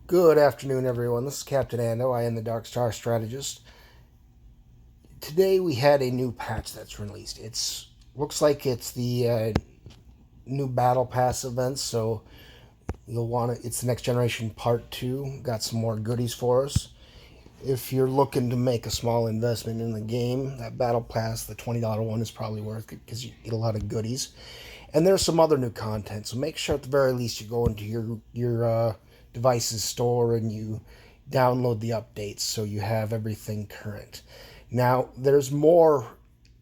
Good afternoon, everyone. This is Captain Ando. I am the Dark Star Strategist. Today we had a new patch that's released. It's looks like it's the new Battle Pass event, so you'll want to. It's the Next Generation Part 2. Got some more goodies for us. If you're looking to make a small investment in the game, that Battle Pass, the $20 one, is probably worth it because you get a lot of goodies. And there's some other new content, so make sure at the very least you go into your device's store and you download the updates so you have everything current. Now, there's more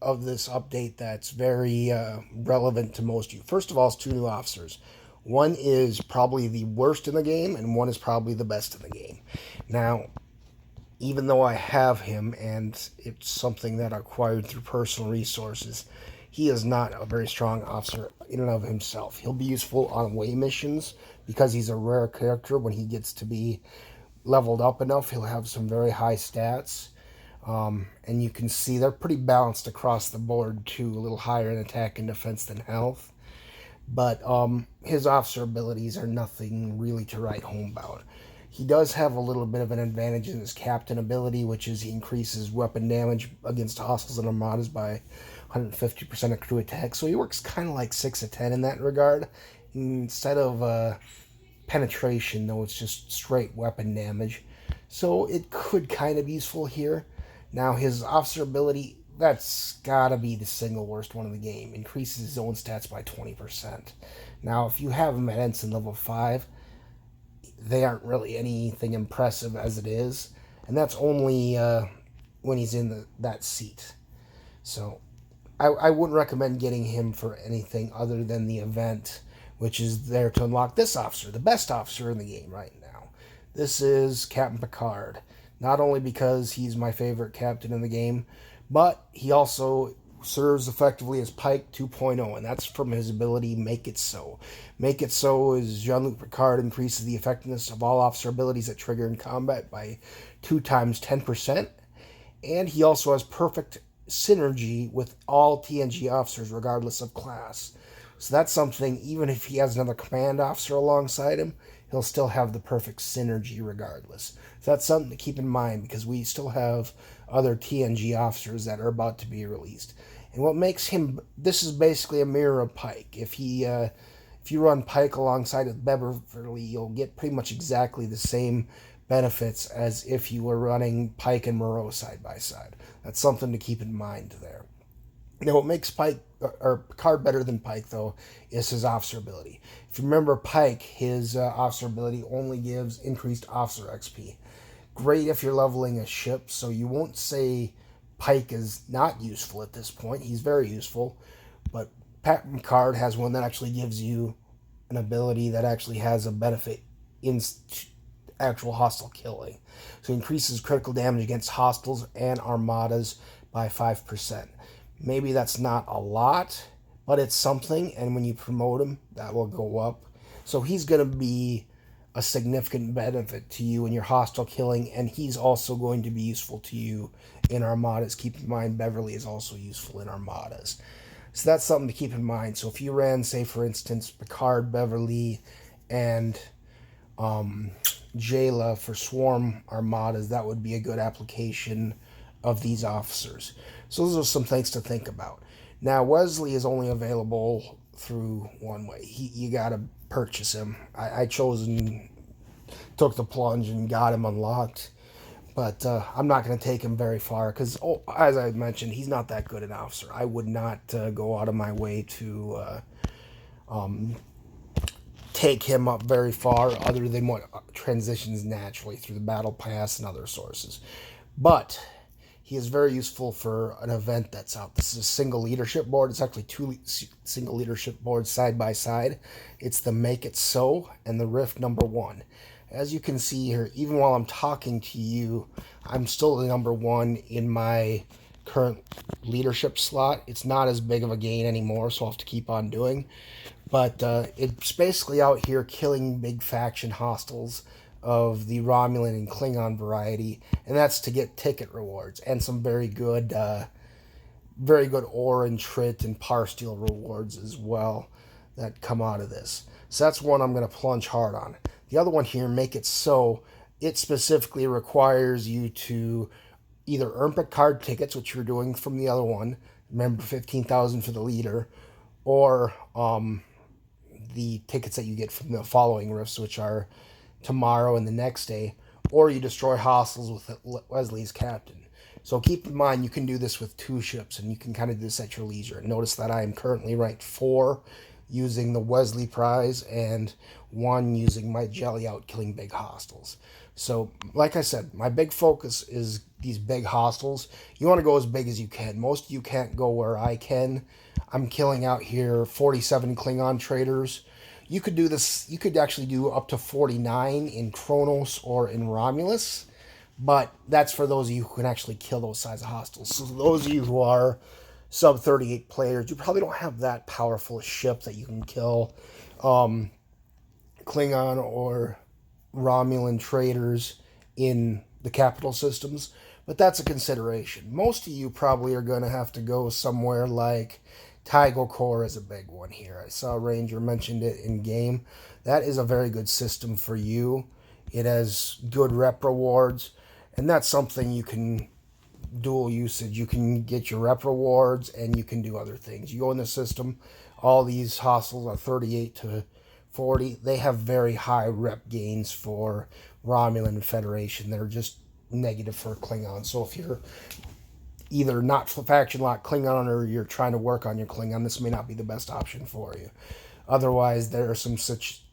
of this update that's very relevant to most of you. First of all, it's two new officers. One is probably the worst in the game, and one is probably the best in the game. Now, even though I have him, and it's something that I acquired through personal resources, he is not a very strong officer in and of himself. He'll be useful on away missions because he's a rare character. When he gets to be leveled up enough, he'll have some very high stats. And you can see they're pretty balanced across the board too, a little higher in attack and defense than health. But his officer abilities are nothing really to write home about. He does have a little bit of an advantage in his captain ability, which is he increases weapon damage against hostiles and armadas by 150% of crew attack. So he works kind of like 6 of 10 in that regard. Instead of penetration, though, it's just straight weapon damage. So it could kind of be useful here. Now, his officer ability, that's gotta be the single worst one in the game. Increases his own stats by 20%. Now, if you have him at Ensign level 5, they aren't really anything impressive as it is. And that's only when he's in that seat. So, I wouldn't recommend getting him for anything other than the event, which is there to unlock this officer, the best officer in the game right now. This is Captain Picard. Not only because he's my favorite captain in the game, but he also serves effectively as Pike 2.0, and that's from his ability Make It So. Make It So is Jean-Luc Picard increases the effectiveness of all officer abilities that trigger in combat by 2 times 10%, and he also has perfect synergy with all TNG officers regardless of class. So that's something, even if he has another command officer alongside him, he'll still have the perfect synergy regardless. So that's something to keep in mind because we still have other TNG officers that are about to be released. And what makes him, this is basically a mirror of Pike. If you run Pike alongside with Beverly, you'll get pretty much exactly the same benefits as if you were running Pike and Moreau side by side. That's something to keep in mind there. Now, what makes Picard better than Pike, though, is his officer ability. If you remember Pike, his officer ability only gives increased officer XP. Great if you're leveling a ship, so you won't say Pike is not useful at this point. He's very useful, but Picard has one that actually gives you an ability that actually has a benefit in actual hostile killing. So he increases critical damage against hostiles and armadas by 5%. Maybe that's not a lot, but it's something, and when you promote him, that will go up. So he's going to be a significant benefit to you in your hostile killing, and he's also going to be useful to you in armadas. Keep in mind, Beverly is also useful in armadas. So that's something to keep in mind. So if you ran, say, for instance, Picard, Beverly, and Jayla for swarm armadas, that would be a good application of these officers. So those are some things to think about. Now, Wesley is only available through one way. You got to purchase him. I chose and took the plunge and got him unlocked. But I'm not going to take him very far because, as I mentioned, he's not that good an officer. I would not go out of my way to take him up very far other than what transitions naturally through the battle pass and other sources. But he is very useful for an event that's out. This is a single leadership board. It's actually 2 single leadership boards side by side. It's the Make It So and the Rift number 1. As you can see here, even while I'm talking to you, I'm still the number 1 in my current leadership slot. It's not as big of a gain anymore, so I'll have to keep on doing. But it's basically out here killing big faction hostiles of the Romulan and Klingon variety, and that's to get ticket rewards and some very good ore and trit and par steel rewards as well that come out of this. So that's one I'm going to plunge hard on. The other one here, make it so it specifically requires you to either earn Picard tickets, which you're doing from the other one, remember 15,000 for the leader, or the tickets that you get from the following rifts, which are tomorrow and the next day, or you destroy hostiles with Wesley's captain. So keep in mind, you can do this with 2 ships, and you can kind of do this at your leisure. And notice that I am currently ranked 4 using the Wesley prize, and 1 using my jelly out killing big hostiles. So, like I said, my big focus is these big hostiles. You want to go as big as you can. Most of you can't go where I can. I'm killing out here 47 Klingon traders. You could do this, you could actually do up to 49 in Kronos or in Romulus, but that's for those of you who can actually kill those size of hostiles. So those of you who are sub 38 players, you probably don't have that powerful a ship that you can kill Klingon or Romulan traders in the capital systems, but that's a consideration. Most of you probably are going to have to go somewhere like Tygo Core is a big one here. I saw Ranger mentioned it in game. That is a very good system for you. It has good rep rewards, and that's something you can dual usage. You can get your rep rewards, and you can do other things. You go in the system, all these hostiles are 38 to 40. They have very high rep gains for Romulan Federation. They're just negative for Klingon. So if you're either not faction lock Klingon or you're trying to work on your Klingon, this may not be the best option for you. Otherwise, there are some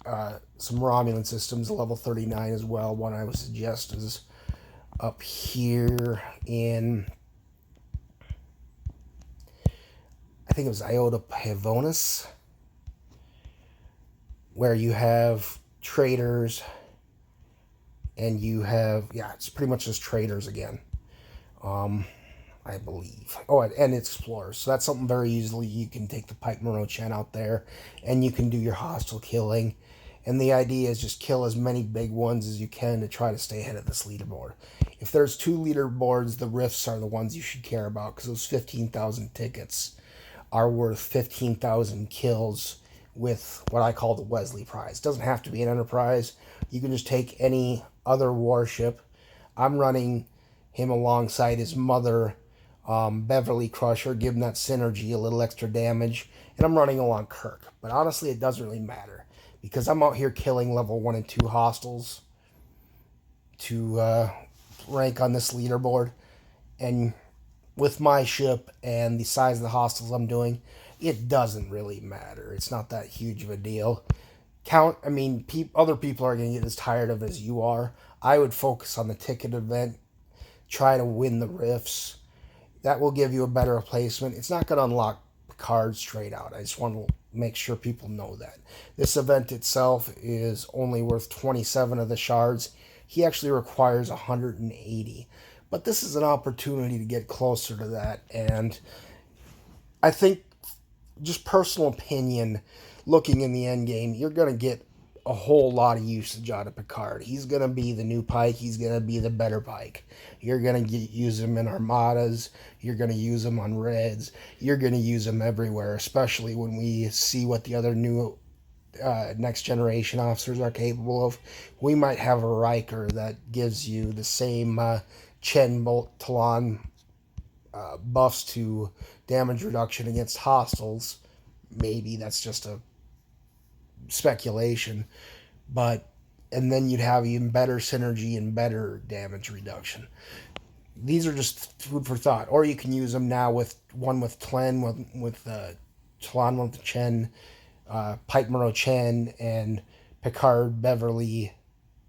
Romulan systems, level 39 as well. One I would suggest is up here in, I think it was Iota Pavonis, where you have traders and you have, yeah, it's pretty much just traders again. I believe. Oh, and explorers. So that's something very easily. You can take the Pike Moro-Chen out there, and you can do your hostile killing. And the idea is just kill as many big ones as you can to try to stay ahead of this leaderboard. If there's 2 leaderboards, the rifts are the ones you should care about, because those 15,000 tickets are worth 15,000 kills with what I call the Wesley prize. It doesn't have to be an Enterprise. You can just take any other warship. I'm running him alongside his mother, Beverly Crusher, give him that synergy, a little extra damage, and I'm running along Kirk. But honestly, it doesn't really matter, because I'm out here killing level 1 and 2 hostiles to rank on this leaderboard, and with my ship and the size of the hostiles I'm doing, it doesn't really matter. It's not that huge of a deal. Other people are going to get as tired of it as you are. I would focus on the ticket event, try to win the rifts. That will give you a better replacement. It's not going to unlock cards straight out. I just want to make sure people know that. This event itself is only worth 27 of the shards. He actually requires 180. But this is an opportunity to get closer to that. And I think, just personal opinion, looking in the end game, you're going to get a whole lot of usage out of Picard. He's going to be the new Pike. He's going to be the better Pike. You're going to use him in Armadas. You're going to use him on Reds. You're going to use him everywhere, especially when we see what the other new next generation officers are capable of. We might have a Riker that gives you the same Chen Bolt Talon buffs to damage reduction against hostiles. Maybe that's just a speculation, and then you'd have even better synergy and better damage reduction. These are just food for thought. Or you can use them now with Tlen, with Talon, with Chen, Pike Moro-Chen, and Picard Beverly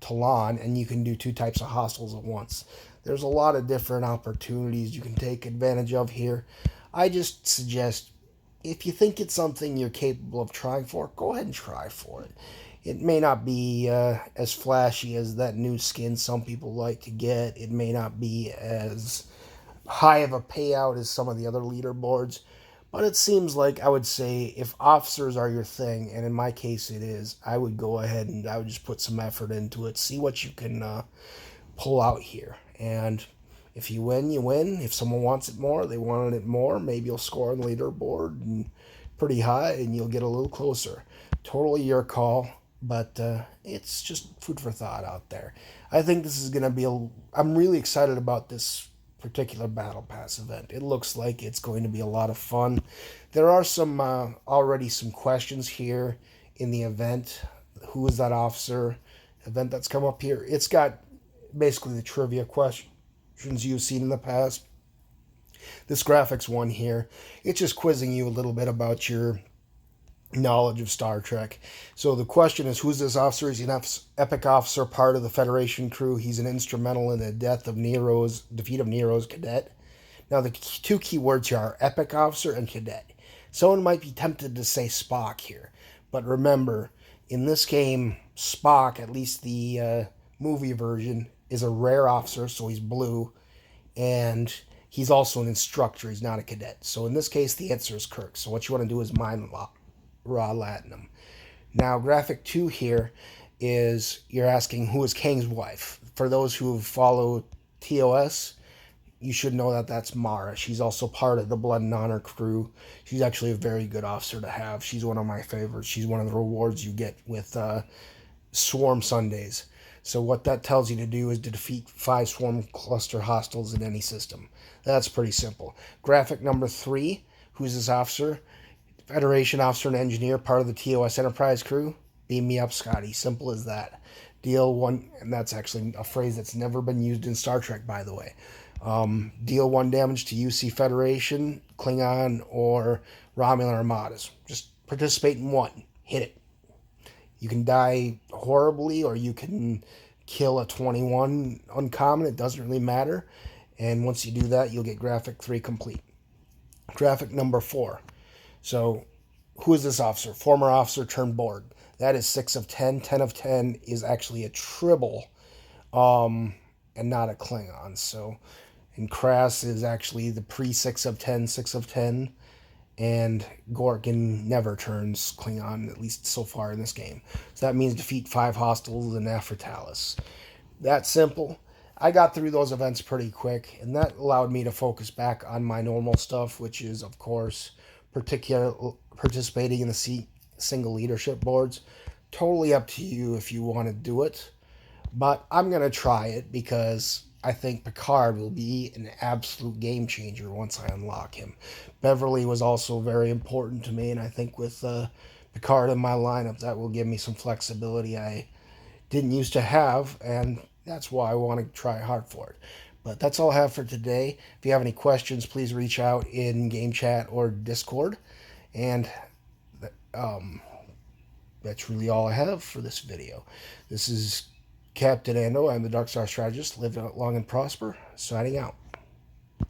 Talon, and you can do 2 types of hostiles at once. There's a lot of different opportunities you can take advantage of here. I just suggest, if you think it's something you're capable of trying for, go ahead and try for it. It may not be as flashy as that new skin some people like to get. It may not be as high of a payout as some of the other leaderboards. But it seems like, I would say, if officers are your thing, and in my case it is, I would go ahead and I would just put some effort into it. See what you can pull out here. And if you win, you win. If someone wants it more, they wanted it more, maybe you'll score on the leaderboard and pretty high, and you'll get a little closer. Totally your call. But it's just food for thought out there. I think this is going to be I'm really excited about this particular Battle Pass event. It looks like it's going to be a lot of fun. There are some already some questions here in the event. Who is that officer? Event that's come up here. It's got basically the trivia questions you've seen in the past. This graphics one here, it's just quizzing you a little bit about your knowledge of Star Trek. So the question is, who's this officer? He's an epic officer, part of the Federation crew. He's an instrumental in the defeat of Nero's cadet. Now the two key words here are epic officer and cadet. Someone might be tempted to say Spock here, but remember, in this game, Spock, at least the movie version, is a rare officer, so he's blue, and he's also an instructor. He's not a cadet. So in this case, the answer is Kirk. So what you want to do is mine raw latinum. Now, graphic 2 here is you're asking who is Kang's wife. For those who follow TOS, you should know that that's Mara. She's also part of the Blood and Honor crew. She's actually a very good officer to have. She's one of my favorites. She's one of the rewards you get with Swarm Sundays. So what that tells you to do is to defeat 5 Swarm cluster hostiles in any system. That's pretty simple. Graphic number 3, who's this officer? Federation officer and engineer, part of the TOS Enterprise crew. Beam me up, Scotty. Simple as that. Deal 1, and that's actually a phrase that's never been used in Star Trek, by the way. Deal 1 damage to UC Federation, Klingon, or Romulan armadas. Just participate in 1. Hit it. You can die horribly, or you can kill a 21 uncommon. It doesn't really matter. And once you do that, you'll get graphic 3 complete. Graphic number 4. So, who is this officer? Former officer turned Borg. That is 6 of 10. 10 of 10 is actually a tribble, and not a Klingon. So, and Krass is actually the pre-6 of 10, 6 of 10. And Gorkin never turns Klingon, at least so far in this game. So that means defeat 5 hostiles in Aphroditalis. That simple. I got through those events pretty quick, and that allowed me to focus back on my normal stuff, which is, of course, participating in the single leadership boards. Totally up to you if you want to do it, but I'm going to try it because I think Picard will be an absolute game changer once I unlock him. Beverly was also very important to me, and I think with Picard in my lineup, that will give me some flexibility I didn't used to have, and that's why I want to try hard for it. But that's all I have for today. If you have any questions, please reach out in Game Chat or Discord. And that's really all I have for this video. This is Captain Ando. I'm the Dark Star Strategist. Live long and prosper. Signing out.